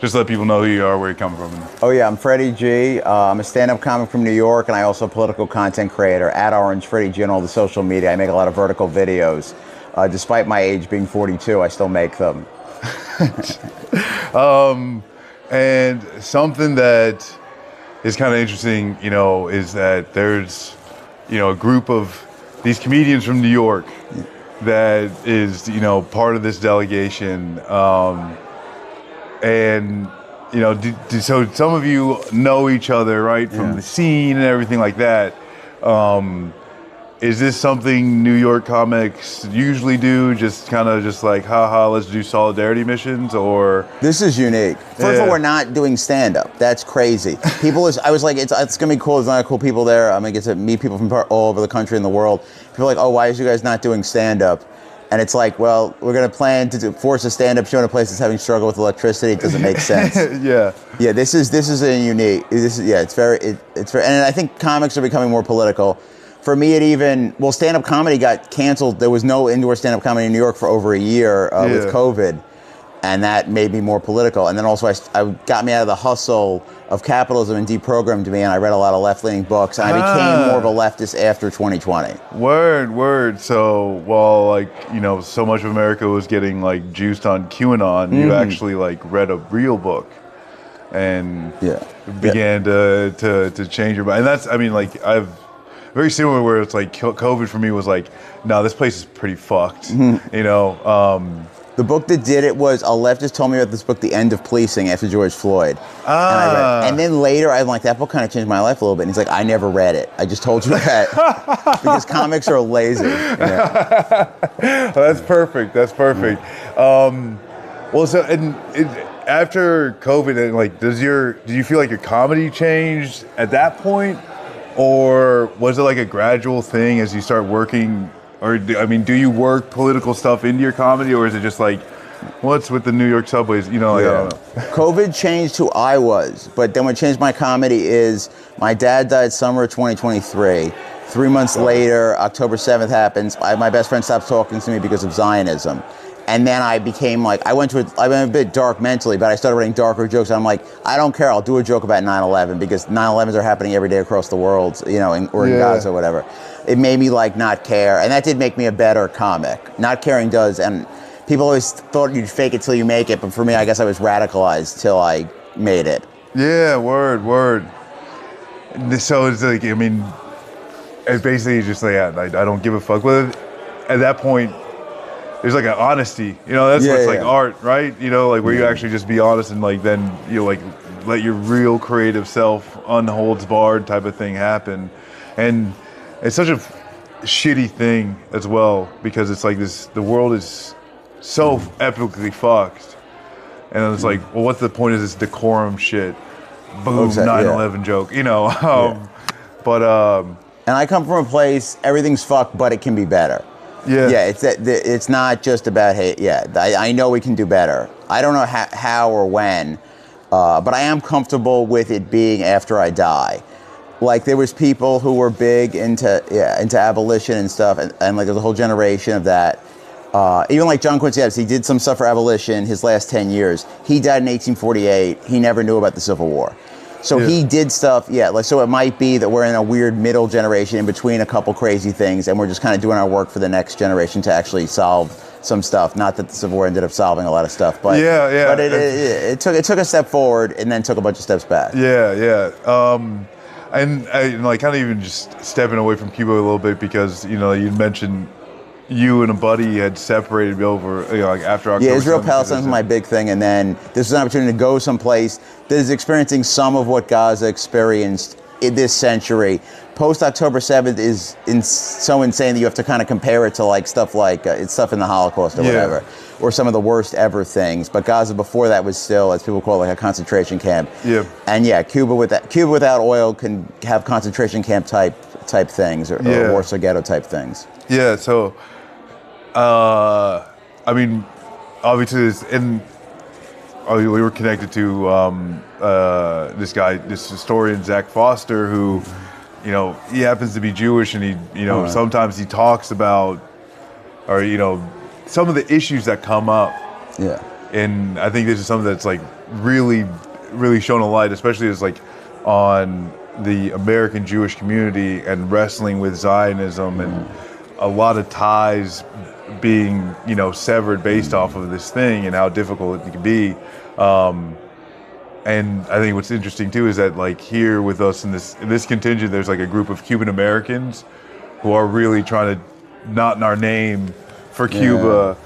just let people know who you are, where you come from. Oh yeah, I'm FreddyG. I'm a stand-up comic from New York, and I also a political content creator at Orange FreddyG on all the social media. I make a lot of vertical videos. Despite my age being 42, I still make them. And something that is kind of interesting, you know, is that there's, you know, a group of these comedians from New York that is, you know, part of this delegation. And, you know, so some of you know each other, right, from the scene and everything like that. Is this something New York comics usually do? Just kind of just like, haha, let's do solidarity missions, or? This is unique. First of all, we're not doing stand-up. That's crazy. I was like, it's gonna be cool. There's a lot of cool people there. I'm gonna get to meet people from all over the country and the world. People are like, oh, why is you guys not doing stand-up? And it's like, well, we're gonna plan to force a stand-up show in a place that's having struggle with electricity. It doesn't make sense. Yeah. This is a unique. It's very, and I think comics are becoming more political. For me, stand-up comedy got canceled. There was no indoor stand-up comedy in New York for over a year with COVID, and that made me more political. And then also, I got me out of the hustle of capitalism and deprogrammed me, and I read a lot of left-leaning books, and I became more of a leftist after 2020. Word. So while, like, you know, so much of America was getting like juiced on QAnon, you actually like read a real book and began to change your mind. And that's, I mean, like, very similar, where it's like COVID for me was like, no, this place is pretty fucked. You know. The book that did it was a leftist told me about this book, The End of Policing, after George Floyd. And I read it. And then later, I'm like, that book kind of changed my life a little bit. And he's like, I never read it. I just told you that because comics are lazy. Well, that's perfect. That's perfect. Well, so after COVID, and like, did you feel like your comedy changed at that point? Or was it like a gradual thing as you start working? Or, I mean, do you work political stuff into your comedy? Or is it just like, what's with the New York subways? You know, like, I don't know. COVID changed who I was. But then what changed my comedy is my dad died summer of 2023. 3 months later, October 7th happens. My best friend stops talking to me because of Zionism. And then I became like, I went a bit dark mentally, but I started writing darker jokes. I'm like, I don't care. I'll do a joke about 9/11 because 9/11s are happening every day across the world, you know, or in Gaza or whatever. It made me like not care. And that did make me a better comic. Not caring does. And people always thought you'd fake it till you make it. But for me, I guess I was radicalized till I made it. Yeah, word. So it's like, I mean, it's basically just like, I don't give a fuck. But at that point, there's like an honesty, you know, that's what's like art, right? You know, like where you actually just be honest and like then you know, like let your real creative self, unholds barred type of thing happen. And it's such a shitty thing as well because it's like the world is so epically fucked. And it's like, well, what's the point of this decorum shit? Boom, 9/11 joke, you know. And I come from a place, everything's fucked, but it can be better. Yeah, it's not just about hate. Yeah, I know we can do better. I don't know how or when, but I am comfortable with it being after I die. Like there was people who were big into abolition and stuff, and like there's a whole generation of that. Even like John Quincy Adams, he did some stuff for abolition his last 10 years. He died in 1848. He never knew about the Civil War. So he did stuff, like so it might be that we're in a weird middle generation in between a couple crazy things, and we're just kind of doing our work for the next generation to actually solve some stuff. Not that the Civil War ended up solving a lot of stuff, but but it took a step forward and then took a bunch of steps back. And like kind of even just stepping away from Cuba a little bit because you know you mentioned you and a buddy had separated over, you know, like after October. Yeah, Israel Palestine was my big thing, and then this was an opportunity to go someplace that is experiencing some of what Gaza experienced in this century. Post October 7th is so insane that you have to kind of compare it to like stuff like it's stuff in the Holocaust or whatever, or some of the worst ever things. But Gaza before that was still, as people call it, like a concentration camp. Yeah. And Cuba without oil can have concentration camp type things or Warsaw Ghetto type things. Yeah. So. I mean, obviously, we were connected to this historian Zach Foster, who, you know, he happens to be Jewish, and he, you know, sometimes he talks about, or you know, some of the issues that come up. Yeah. And I think this is something that's like really, really shown a light, especially as like on the American Jewish community and wrestling with Zionism and a lot of ties being, you know, severed based off of this thing and how difficult it can be. And I think what's interesting too is that like here with us in this contingent, there's like a group of Cuban Americans who are really trying to knot in our name for Cuba,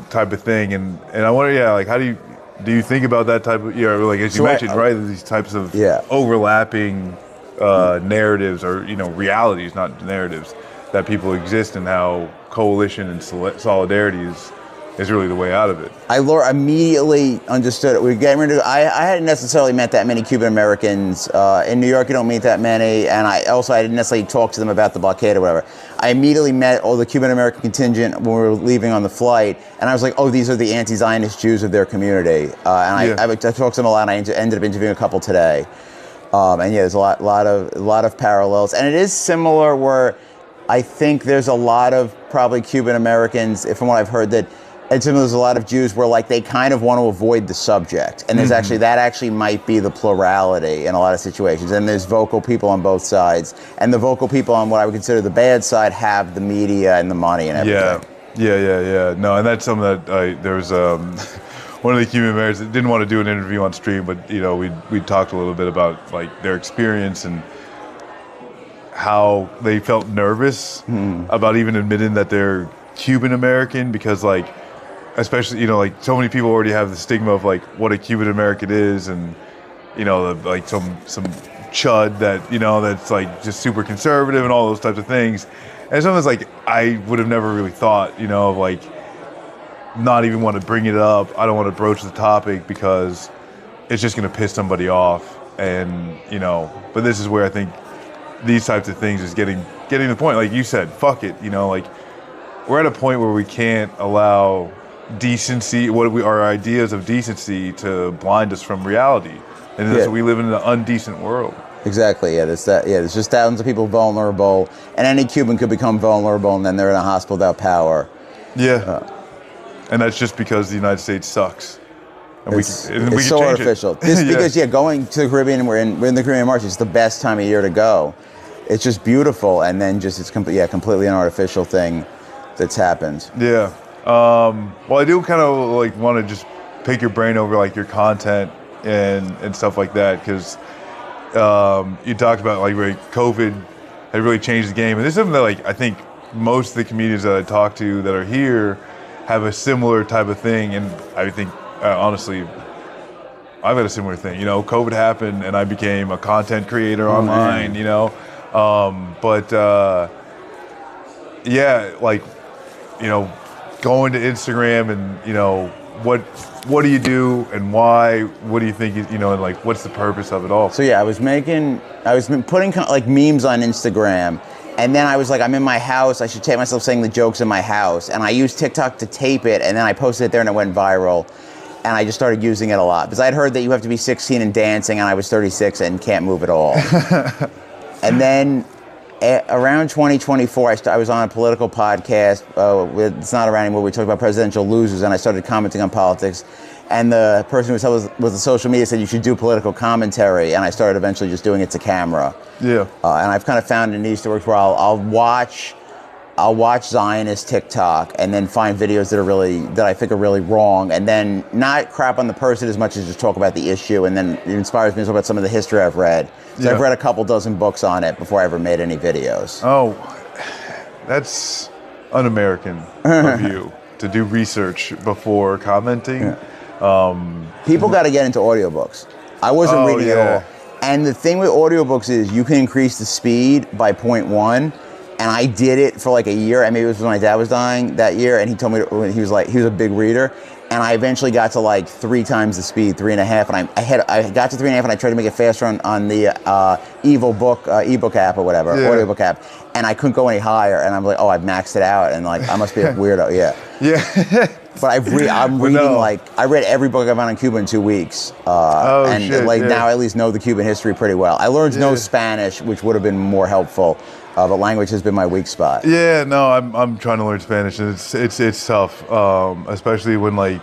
type of thing. And I wonder, like, how do you think about that type of, like as you mentioned, right, these types of overlapping narratives or, you know, realities, not narratives, that people exist, and how coalition and solidarity is really the way out of it. I immediately understood it. We were getting ready to, I hadn't necessarily met that many Cuban Americans. In New York, you don't meet that many. And I didn't necessarily talk to them about the blockade or whatever. I immediately met all the Cuban American contingent when we were leaving on the flight. And I was like, oh, these are the anti-Zionist Jews of their community. I talked to them a lot, and I ended up interviewing a couple today. And there's a lot of parallels. And it is similar where I think there's a lot of probably Cuban Americans, from what I've heard, that there's a lot of Jews where like they kind of want to avoid the subject, and there's actually might be the plurality in a lot of situations. And there's vocal people on both sides, and the vocal people on what I would consider the bad side have the media and the money and everything. Yeah. No, and that's something that there was one of the Cuban Americans that didn't want to do an interview on stream, but you know we talked a little bit about like their experience and how they felt nervous about even admitting that they're Cuban American, because like, especially, you know, like so many people already have the stigma of like what a Cuban American is, and you know, like some chud that, you know, that's like just super conservative and all those types of things. And sometimes like I would have never really thought, you know, of like not even want to bring it up. I don't want to broach the topic because it's just going to piss somebody off, and you know. But this is where I think these types of things is getting to the point, like you said, fuck it, you know, like we're at a point where we can't allow decency, our ideas of decency, to blind us from reality, and we live in an undecent world. Exactly. There's just thousands of people vulnerable, and any Cuban could become vulnerable, and then they're in a hospital without power. And that's just because the United States sucks. And it's so artificial. Because going to the Caribbean, we're in the Caribbean March. It's the best time of year to go. It's just beautiful, and then it's completely an artificial thing that's happened. Yeah. Well, I do kind of like want to just pick your brain over like your content and stuff like that, because you talked about like COVID had really changed the game, and this is something that like I think most of the comedians that I talk to that are here have a similar type of thing, and I think honestly, I've had a similar thing. You know, COVID happened, and I became a content creator online. You know. Like, you know, going to Instagram and, you know, what do you do and why? What do you think, you know, and like, what's the purpose of it all? So I was putting like memes on Instagram, and then I was like, I'm in my house, I should tape myself saying the jokes in my house. And I used TikTok to tape it, and then I posted it there and it went viral. And I just started using it a lot, because I'd heard that you have to be 16 and dancing, and I was 36 and can't move at all. And then around 2024, I was on a political podcast. It's not around anymore. We talked about presidential losers, and I started commenting on politics. And the person who was the social media said you should do political commentary, and I started eventually just doing it to camera. Yeah. And I've kind of found a niche that works where I'll watch Zionist TikTok and then find videos that I think are really wrong, and then not crap on the person as much as just talk about the issue, and then it inspires me to talk about some of the history I've read. So I've read a couple dozen books on it before I ever made any videos. Oh, that's un-American of you to do research before commenting. People got to get into audiobooks. I wasn't reading at all. And the thing with audiobooks is you can increase the speed by 0.1. And I did it for like a year. I mean, it was when my dad was dying that year, and he told me he was a big reader, and I eventually got to like 3 times the speed, 3.5, and I got to 3.5, and I tried to make it faster on the ebook app or whatever, audiobook app, and I couldn't go any higher, and I'm like, oh, I've maxed it out, and like I must be a weirdo, But I'm reading like I read every book I've found on Cuba in 2 weeks, now I at least know the Cuban history pretty well. I learned no Spanish, which would have been more helpful. But language has been my weak spot. Yeah, no, I'm trying to learn Spanish, and it's tough, especially when like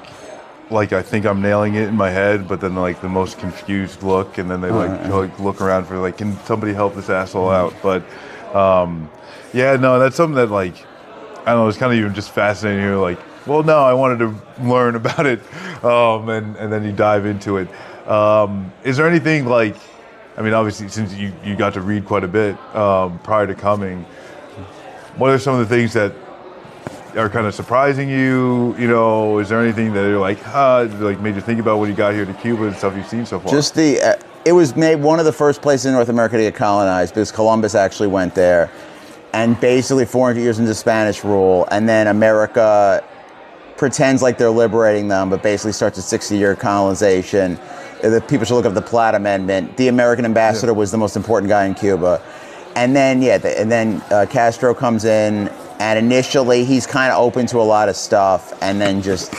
like I think I'm nailing it in my head, but then like the most confused look, and then they like look around for like, can somebody help this asshole out? But yeah, no, that's something that like I don't know, it's kind of even just fascinating here. Like, well, no, I wanted to learn about it, and then you dive into it. Is there anything like, I mean, obviously since you got to read quite a bit prior to coming, what are some of the things that are kind of surprising you? You know, is there anything that you're like, like made you think about when you got here to Cuba and stuff you've seen so far? Just it was made one of the first places in North America to get colonized because Columbus actually went there, and basically 400 years into Spanish rule, and then America pretends like they're liberating them, but basically starts a 60-year colonization. The people should look up the Platt Amendment. The American ambassador was the most important guy in Cuba, and then Castro comes in. And initially, he's kind of open to a lot of stuff, and then just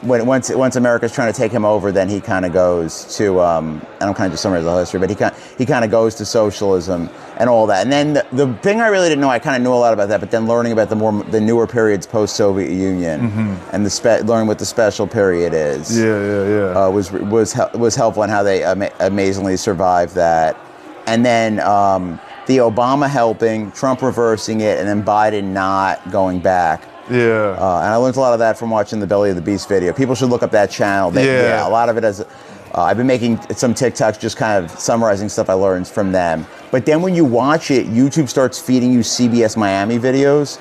once America's trying to take him over, then he kind of goes to and I'm kind of just summarizing the whole history, but he kind of goes to socialism and all that. And then the thing I really didn't know, I kind of knew a lot about that, but then learning about the newer periods post-Soviet Union and learning what the special period is, was helpful in how they amazingly survived that, and then. The Obama helping, Trump reversing it, and then Biden not going back. Yeah. And I learned a lot of that from watching the Belly of the Beast video. People should look up that channel. A lot of it is. I've been making some TikToks just kind of summarizing stuff I learned from them. But then when you watch it, YouTube starts feeding you CBS Miami videos.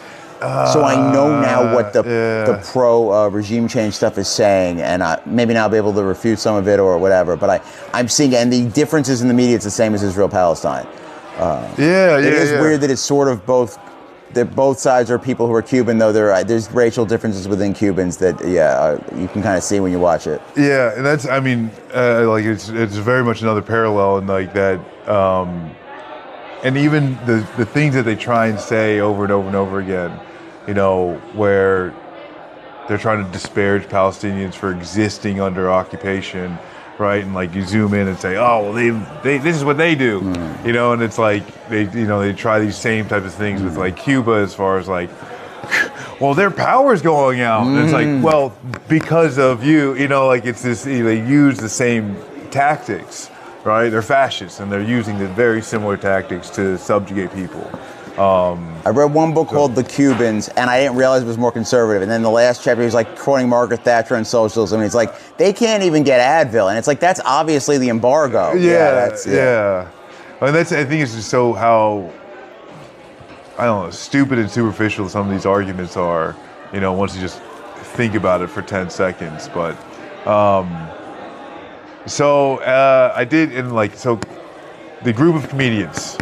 So I know now what the pro regime change stuff is saying, and maybe now I'll be able to refute some of it or whatever. But I'm seeing, and the differences in the media, it's the same as Israel-Palestine. It is weird that it's sort of both. That both sides are people who are Cuban, though there's racial differences within Cubans that you can kind of see when you watch it. Yeah, and that's, I mean, like it's very much another parallel in like that, and even the things that they try and say over and over and over again, you know, where they're trying to disparage Palestinians for existing under occupation. Right, and like you zoom in and say, oh, well, they this is what they do, you know, and it's like they try these same types of things with like Cuba as far as like, well, their power's going out, and it's like, well, because of you know, like it's this, they use the same tactics, right? They're fascists, and they're using the very similar tactics to subjugate people. I read one book called The Cubans, and I didn't realize it was more conservative. And then the last chapter, he was like quoting Margaret Thatcher and socialism. And he's like, they can't even get Advil, and it's like that's obviously the embargo. Yeah. I mean, I think it's just so how I don't know, stupid and superficial some of these arguments are. You know, once you just think about it for 10 seconds. But I did in like the group of comedians.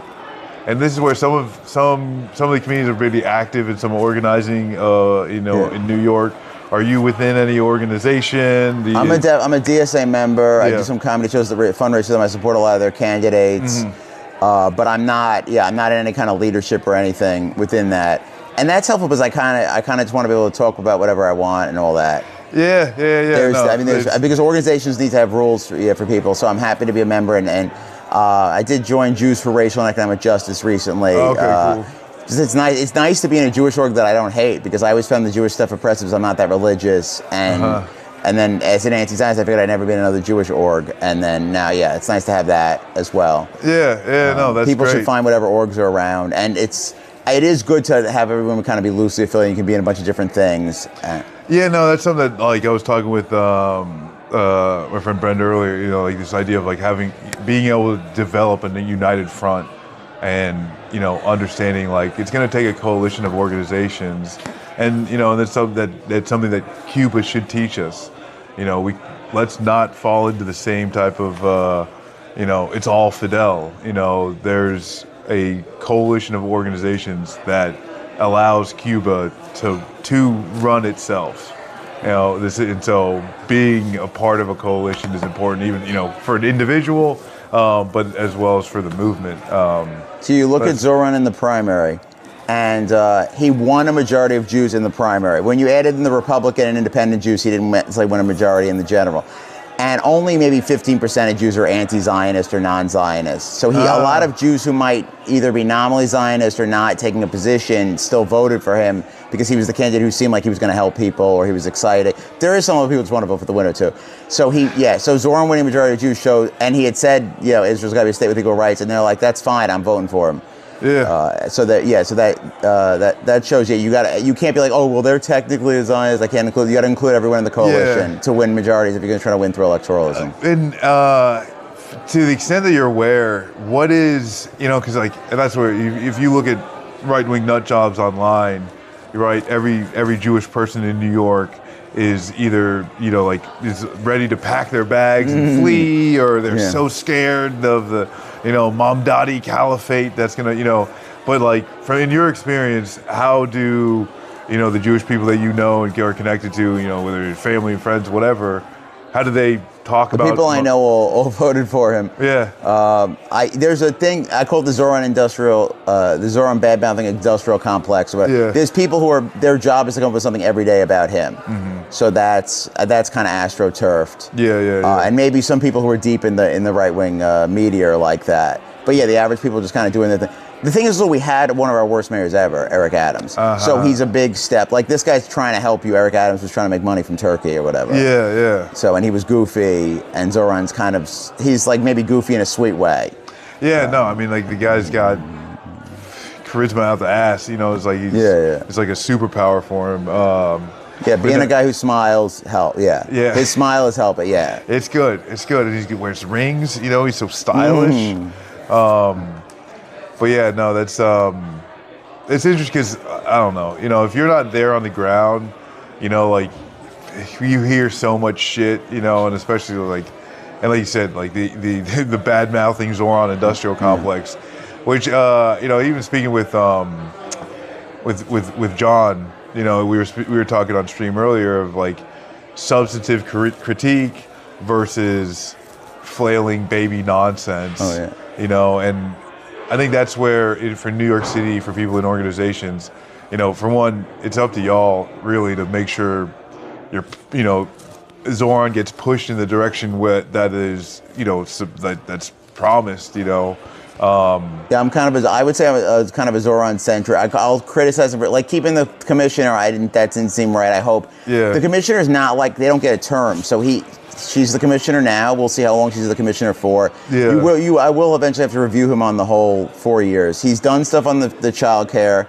And this is where some of the comedians are really active in some organizing, in New York. Are you within any organization? I'm a DSA member. I do some comedy shows that fundraise them. I support a lot of their candidates. But I'm not in any kind of leadership or anything within that. And that's helpful because I kind of just want to be able to talk about whatever I want and all that. Yeah. Because organizations need to have rules for people. So I'm happy to be a member and I did join Jews for Racial and Economic Justice recently. Okay, cool. It's nice to be in a Jewish org that I don't hate because I always found the Jewish stuff oppressive because I'm not that religious. And then as an anti-Zionist, I figured I'd never been in another Jewish org. And then now, it's nice to have that as well. That's people great. should find whatever orgs are around. And it is good to have everyone kind of be loosely affiliated. You can be in a bunch of different things. That's something that like I was talking with my friend Brenda earlier, you know, like this idea of like being able to develop a united front and, you know, understanding like it's going to take a coalition of organizations and, you know, and that's something that Cuba should teach us. You know, let's not fall into the same type of, it's all Fidel. You know, there's a coalition of organizations that allows Cuba to run itself. You know, and so being a part of a coalition is important, even, you know, for an individual, but as well as for the movement. So you look at Zoran in the primary, and he won a majority of Jews in the primary. When you added in the Republican and Independent Jews, he didn't win a majority in the general. And only maybe 15% of Jews are anti-Zionist or non-Zionist. So a lot of Jews who might either be nominally Zionist or not taking a position still voted for him because he was the candidate who seemed like he was going to help people or he was excited. There is some other people who just want to vote for the winner too. So so Zoran winning majority of Jews showed, and he had said, Israel's got to be a state with equal rights, and they're like, that's fine, I'm voting for him. Yeah. So that shows you can't be like, oh well, they're technically a Zionist. I can't include. You got to include everyone in the coalition to win majorities if you're going to try to win through electoralism. And to the extent that you're aware, what is because that's where if you look at right-wing nut jobs online, you're right. Every Jewish person in New York is either is ready to pack their bags and flee, or they're so scared of the Mamdani caliphate that's gonna but in your experience, how do the Jewish people that and are connected to, whether it's family and friends, whatever, how do they talk about people I know all voted for him? There's a thing I call it the Zoran bad mouthing industrial complex. There's people who their job is to come up with something every day about him. So that's kind of astroturfed. And maybe some people who are deep in the right wing media are like that. But the average people just kind of doing their thing. The thing is, we had one of our worst mayors ever, Eric Adams. So he's a big step. Like, this guy's trying to help you. Eric Adams was trying to make money from Turkey or whatever. So, and he was goofy, and Zoran's he's like maybe goofy in a sweet way. The guy's got charisma out the ass. It's like it's like a superpower for him. Being a guy who smiles help. His smile is helping. It's good. And he wears rings. He's so stylish. But that's it's interesting because I don't know. If you're not there on the ground, you hear so much shit, and especially and like you said, the bad mouthing Zoran industrial complex, which even speaking with John, we were talking on stream earlier of substantive critique versus flailing baby nonsense. And I think that's where, for New York City, for people in organizations, for one, it's up to y'all really to make sure Zoran gets pushed in the direction that is, that's promised, I'm kind of I would say I'm kind of a Zoran centric. I'll criticize him for keeping the commissioner. That didn't seem right. I hope the commissioner's not they don't get a term, so she's the commissioner now. We'll see how long she's the commissioner for. I will eventually have to review him on the whole 4 years. He's done stuff on the child care,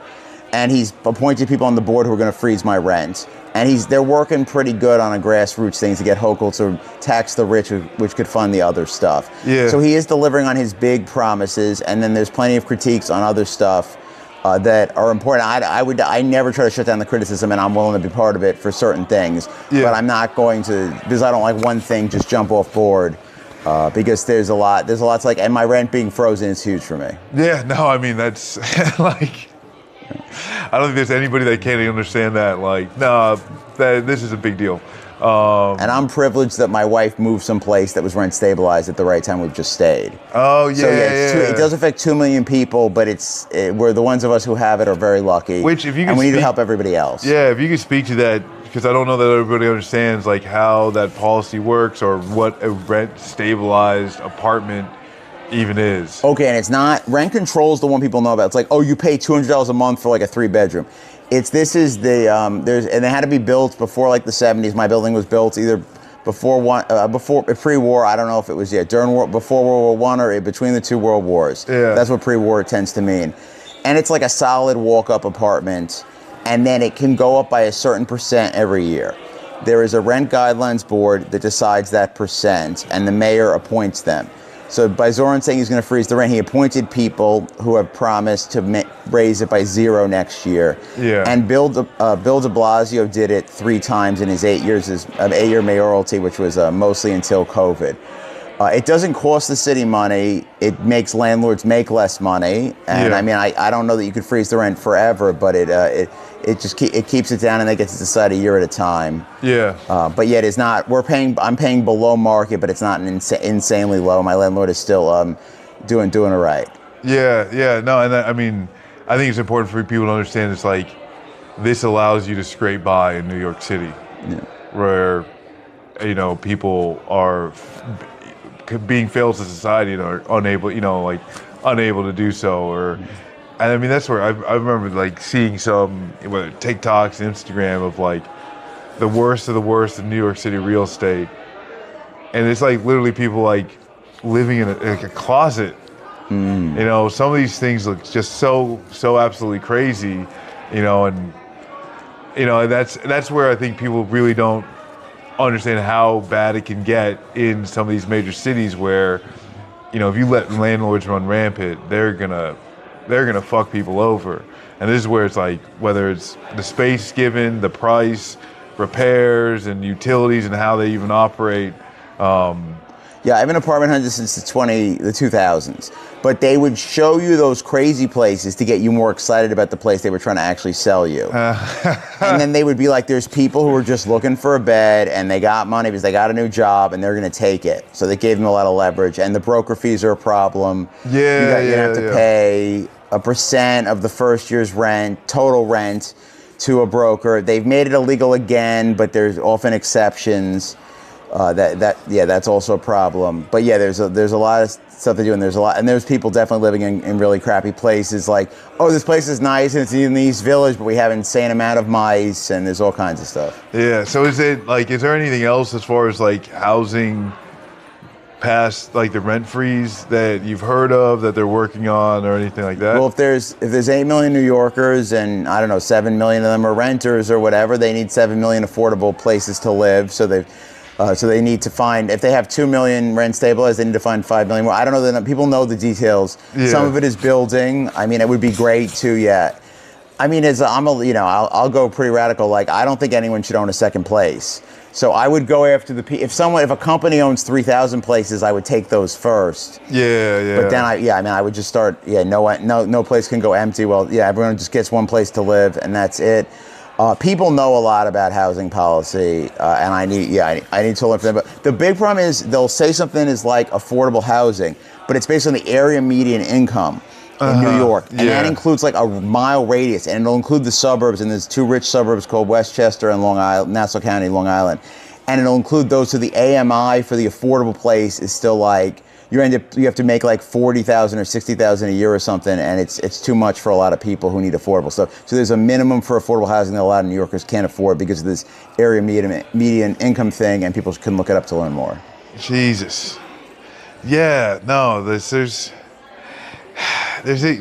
and he's appointed people on the board who are going to freeze my rent. And they're working pretty good on a grassroots thing to get Hochul to tax the rich, which could fund the other stuff. So he is delivering on his big promises, and then there's plenty of critiques on other stuff that are important. I never try to shut down the criticism, and I'm willing to be part of it for certain things. But I'm not going to, because I don't like one thing, just jump off board. Because there's a lot to and my rent being frozen is huge for me. That's I don't think there's anybody that can't understand that. This is a big deal. And I'm privileged that my wife moved someplace that was rent stabilized at the right time. We've just stayed. It does affect 2 million people, but we're the ones of us who have it are very lucky. Which, if you and we need to help everybody else. If you could speak to that, because I don't know that everybody understands how that policy works or what a rent stabilized apartment even is. Okay, and it's not rent control is the one people know about. It's you pay $200 a month for a 3-bedroom. And they had to be built before the 70s. My building was built either before pre-war. I don't know if it was before World War I or between the two World Wars. That's what pre-war tends to mean. And it's a solid walk-up apartment, and then it can go up by a certain percent every year. There is a rent guidelines board that decides that percent, and the mayor appoints them. So by Zoran saying he's going to freeze the rent, he appointed people who have promised to raise it by 0 next year. And Bill de Blasio did it 3 times in his 8 year mayoralty, which was mostly until COVID. It doesn't cost the city money. It makes landlords make less money. And I don't know that you could freeze the rent forever, but it keeps it down, and they get to decide a year at a time. But yet it's not. I'm paying below market, but it's not insanely low. My landlord is still doing it right. No, and I think it's important for people to understand. It's this allows you to scrape by in New York City, where people are being failed to society and are unable, unable to do so. And I mean, that's where I remember like seeing some whether TikToks and Instagram of like the worst of the worst in New York City real estate, and it's like literally people like living in a closet. Some of these things look just so absolutely crazy, and that's where I think people really don't understand how bad it can get in some of these major cities where, if you let landlords run rampant, they're gonna fuck people over. And this is where it's like, whether it's the space given, the price, repairs and utilities and how they even operate. Yeah, I've been apartment hunting since the 2000s, but they would show you those crazy places to get you more excited about the place they were trying to actually sell you. And then they would be like, there's people who are just looking for a bed and they got money because they got a new job and they're going to take it. So they gave them a lot of leverage, and the broker fees are a problem. You have to pay a % of the first year's rent, total rent, to a broker. They've made it illegal again, but there's often exceptions. That's also a problem. But yeah, there's a lot of stuff to do, and there's people definitely living in really crappy places. Like, oh, this place is nice and it's in the East Village, but we have an insane amount of mice, and there's all kinds of stuff. Yeah. So is there anything else as far as like housing past like the rent freeze that you've heard of that they're working on or anything like that? Well, if there's 8 million New Yorkers and I don't know 7 million of them are renters or whatever, they need 7 million affordable places to live. So they need to find, if they have 2 million rent stabilized, they need to find 5 million more. I don't know that people know the details. Yeah. Some of it is building. I mean, it would be great to, I mean, I'll go pretty radical. Like, I don't think anyone should own a second place. So I would go after if a company owns 3,000 places, I would take those first. Yeah. But then I would just start. No place can go empty. Well, everyone just gets one place to live, and that's it. People know a lot about housing policy, and I need to learn from them. But the big problem is they'll say something is like affordable housing, but it's based on the area median income in New York, and that includes like a mile radius, and it'll include the suburbs. And there's 2 rich suburbs called Westchester and Long Island, Nassau County, Long Island, and it'll include those. So the AMI for the affordable place is still like you have to make like $40,000 or $60,000 a year or something, and it's too much for a lot of people who need affordable stuff. So there's a minimum for affordable housing that a lot of New Yorkers can't afford because of this area median income thing, and people can look it up to learn more. Jesus. Yeah. No. There's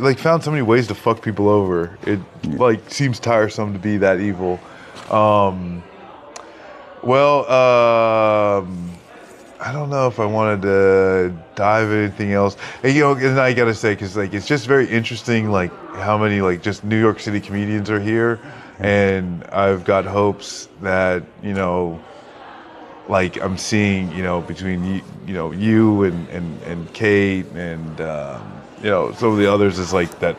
like found so many ways to fuck people over. It like seems tiresome to be that evil. I don't know if I wanted to dive into anything else. And, and I gotta say, because like it's just very interesting, like how many like just New York City comedians are here, and I've got hopes that like I'm seeing between you and Kate and some of the others is like that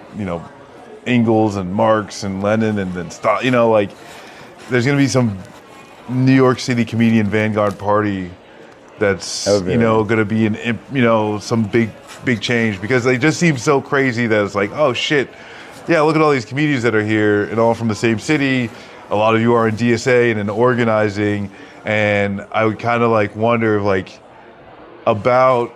Ingalls and Marx and Lennon and then like there's gonna be some New York City comedian vanguard party that's gonna be in some big change, because they just seem so crazy that it's like, oh shit, yeah, look at all these comedians that are here and all from the same city. A lot of you are in DSA and in organizing, and I would kind of like wonder like about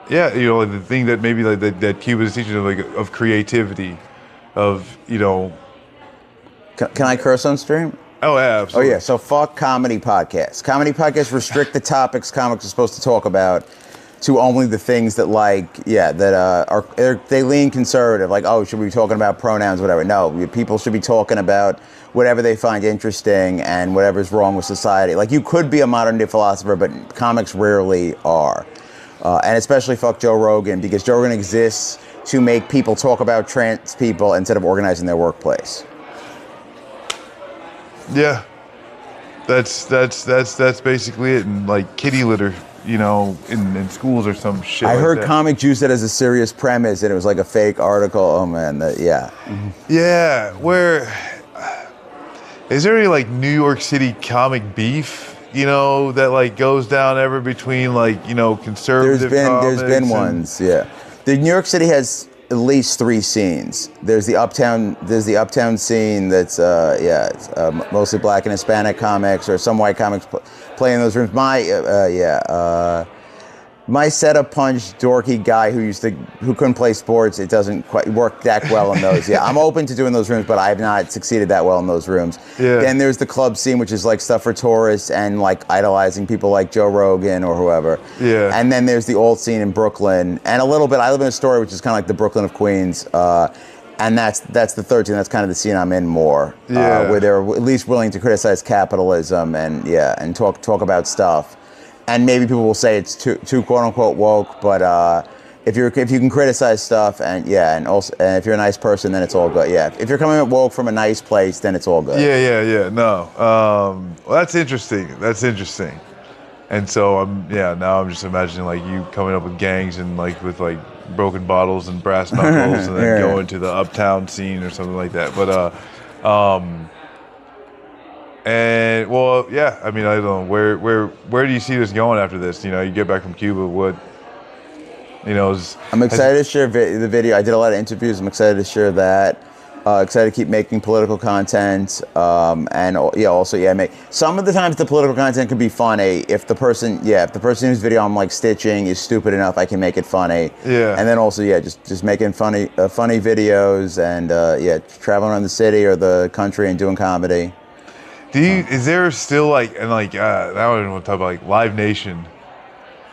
like the thing that maybe like that Cuba is teaching of creativity, of Can I curse on stream? Oh, yeah, absolutely. Oh, yeah. So fuck comedy podcasts. Comedy podcasts restrict the topics comics are supposed to talk about to only the things that they lean conservative. Like, oh, should we be talking about pronouns, whatever? No, people should be talking about whatever they find interesting and whatever's wrong with society. Like, you could be a modern day philosopher, but comics rarely are. And especially fuck Joe Rogan, because Joe Rogan exists to make people talk about trans people instead of organizing their workplace. Yeah, that's basically it. And like kitty litter, in schools or some shit. I heard that. Comic Jew said as a serious premise, and it was like a fake article. Oh man, Yeah, where is there any like New York City comic beef? That like goes down ever between like conservative. There's been ones. Yeah, the New York City has at least 3 scenes. There's the uptown scene that's it's mostly black and Hispanic comics or some white comics play in those rooms. My setup punch dorky guy who couldn't play sports, it doesn't quite work that well in those. Yeah, I'm open to doing those rooms, but I have not succeeded that well in those rooms. Yeah. Then there's the club scene, which is like stuff for tourists and like idolizing people like Joe Rogan or whoever. Yeah. And then there's the old scene in Brooklyn, and a little bit. I live in Astoria, which is kind of like the Brooklyn of Queens. And that's the third scene. That's kind of the scene I'm in more, where they're at least willing to criticize capitalism and talk about stuff. And maybe people will say it's too quote unquote woke, but if you can criticize stuff and if you're a nice person, then it's all good. Yeah, if you're coming at woke from a nice place, then it's all good. Yeah. No, well, that's interesting. And so now I'm just imagining like you coming up with gangs and like with like broken bottles and brass knuckles, and then going to the uptown scene or something like that. But and well, yeah. I mean, I don't know where do you see this going after this? You know, you get back from Cuba. What? You know, I'm excited to share the video. I did a lot of interviews. I'm excited to share that. Excited to keep making political content. Make some of the times the political content can be funny if the person whose video I'm like stitching is stupid enough, I can make it funny. Yeah. And then also just making funny videos and traveling around the city or the country and doing comedy. Is there still now I don't want to talk about like Live Nation.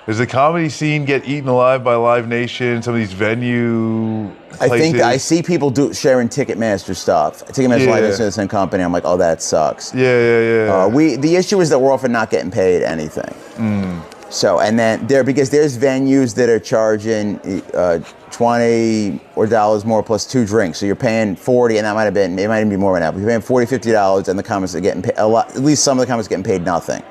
Does the comedy scene get eaten alive by Live Nation? Some of these venue places? I think I see people sharing Ticketmaster stuff. Ticketmaster Live Nation is the same company. I'm like, oh, that sucks. Yeah. The issue is that we're often not getting paid anything. So, and then because there's venues that are charging $20 or dollars more plus 2 drinks. So you're paying $40, and it might even be more right now. But you're paying $40, $50, and the comics are getting paid a lot. At least some of the comics are getting paid nothing.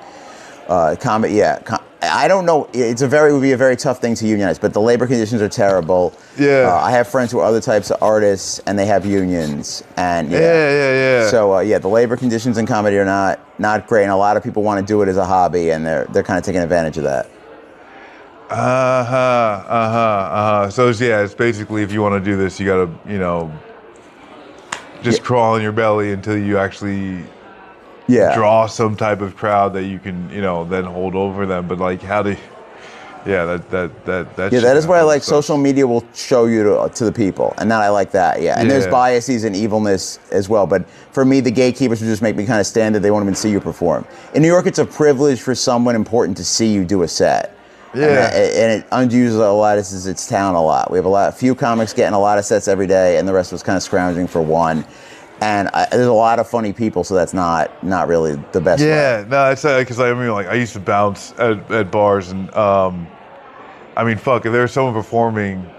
I don't know. It would be a very tough thing to unionize, but the labor conditions are terrible. Yeah. I have friends who are other types of artists, and they have unions, and So the labor conditions in comedy are not great, and a lot of people want to do it as a hobby, and they're kind of taking advantage of that. So it's basically if you want to do this, you gotta just crawl on your belly until you actually. Draw some type of crowd that you can, then hold over them. But like, how do? That is why I like social media will show you to the people, and I like that. Yeah, and there's biases and evilness as well. But for me, the gatekeepers would just make me kind of stand there. They won't even see you perform. In New York, it's a privilege for someone important to see you do a set. Yeah, and it unuses a lot. This is its town a lot. We have a few comics getting a lot of sets every day, and the rest was kind of scrounging for one. And there's a lot of funny people, so that's not really the best way. Yeah, no, it's because I used to bounce at bars, and if there was someone performing,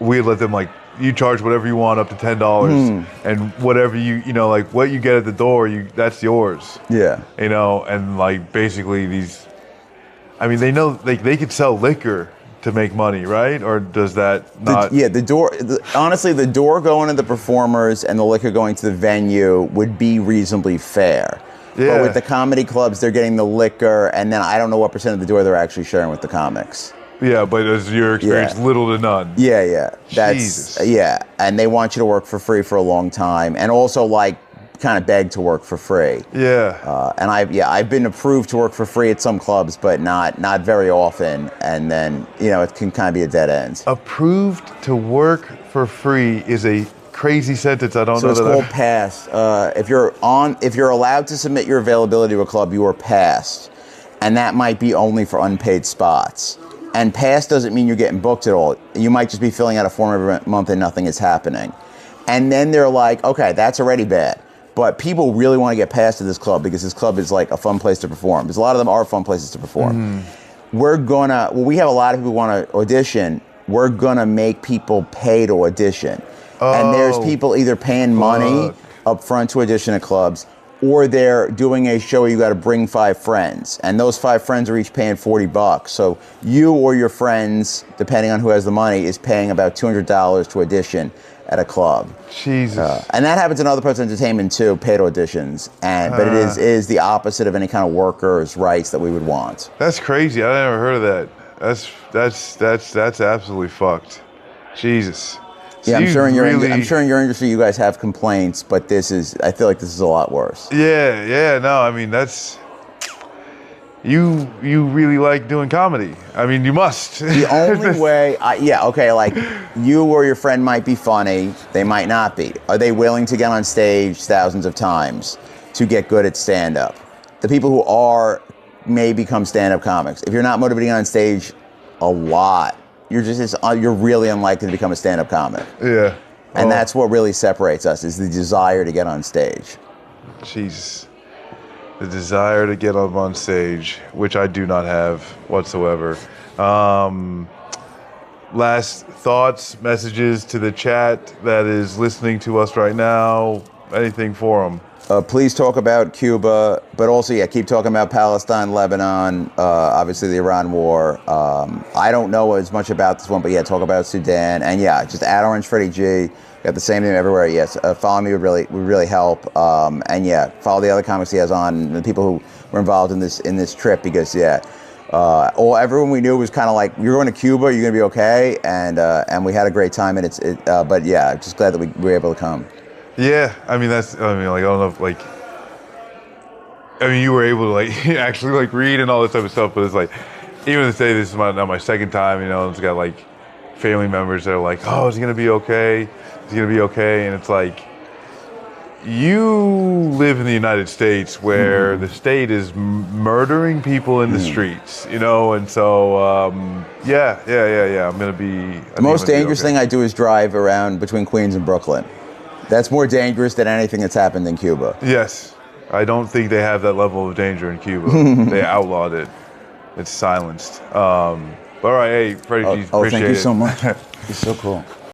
we'd let them you charge whatever you want up to $10, and whatever what you get at the door, that's yours. Yeah. And basically these, they know they could sell liquor to make money, right? Or does that not? Honestly, the door going to the performers and the liquor going to the venue would be reasonably fair. Yeah. But with the comedy clubs, they're getting the liquor, and then I don't know what percent of the door they're actually sharing with the comics. Yeah, but as your experience, little to none. Yeah. Jesus. And they want you to work for free for a long time, and also kind of beg to work for free. Yeah. And I've been approved to work for free at some clubs, but not very often. And then it can kind of be a dead end. Approved to work for free is a crazy sentence. I don't know. So it's called passed. If you're allowed to submit your availability to a club, you are passed, and that might be only for unpaid spots. And passed doesn't mean you're getting booked at all. You might just be filling out a form every month and nothing is happening. And then they're like, okay, that's already bad. But people really want to get passed to this club because this club is like a fun place to perform. Because a lot of them are fun places to perform. We have a lot of people who want to audition. We're going to make people pay to audition. And there's people either paying money up front to audition at clubs, or they're doing a show where you got to bring 5 friends. And those 5 friends are each paying $40. So you or your friends, depending on who has the money, is paying about $200 to audition at a club. Jesus. And that happens in other parts of entertainment too, paid auditions. But it is the opposite of any kind of workers' rights that we would want. That's crazy. I never heard of that. That's absolutely fucked. Jesus. So Yeah, I'm sure in your industry you guys have complaints, but I feel like this is a lot worse. Yeah. No, I mean you really like doing comedy. I mean, you must. The only way, like you or your friend might be funny, they might not be. Are they willing to get on stage thousands of times to get good at stand-up? The people who are may become stand-up comics. If you're not motivating on stage a lot, you're really unlikely to become a stand-up comic. Yeah. And that's what really separates us, is the desire to get on stage. Jesus. The desire to get up on stage, which I do not have whatsoever. Last thoughts, messages to the chat that is listening to us right now. Anything for them? Please talk about Cuba, but also, keep talking about Palestine, Lebanon, obviously the Iran war. I don't know as much about this one, but talk about Sudan. And just add Orange FreddyG. Got the same name everywhere. Yes, follow me would really help. And follow the other comics he has on, the people who were involved in this trip, because everyone we knew was kind of like, you're going to Cuba, you're going to be okay, and we had a great time. And just glad that we were able to come. Yeah, I don't know if you were able to actually read and all this type of stuff, but it's even to say this is not my second time, it's got family members that are like, oh, is he gonna be okay? Is he gonna be okay? And it's you live in the United States where the state is murdering people in the streets, and so I'm gonna be. The most dangerous thing I do is drive around between Queens and Brooklyn. That's more dangerous than anything that's happened in Cuba. Yes. I don't think they have that level of danger in Cuba. They outlawed it. It's silenced. All right, hey, Freddie, appreciate it. Thank you so much. It's so cool.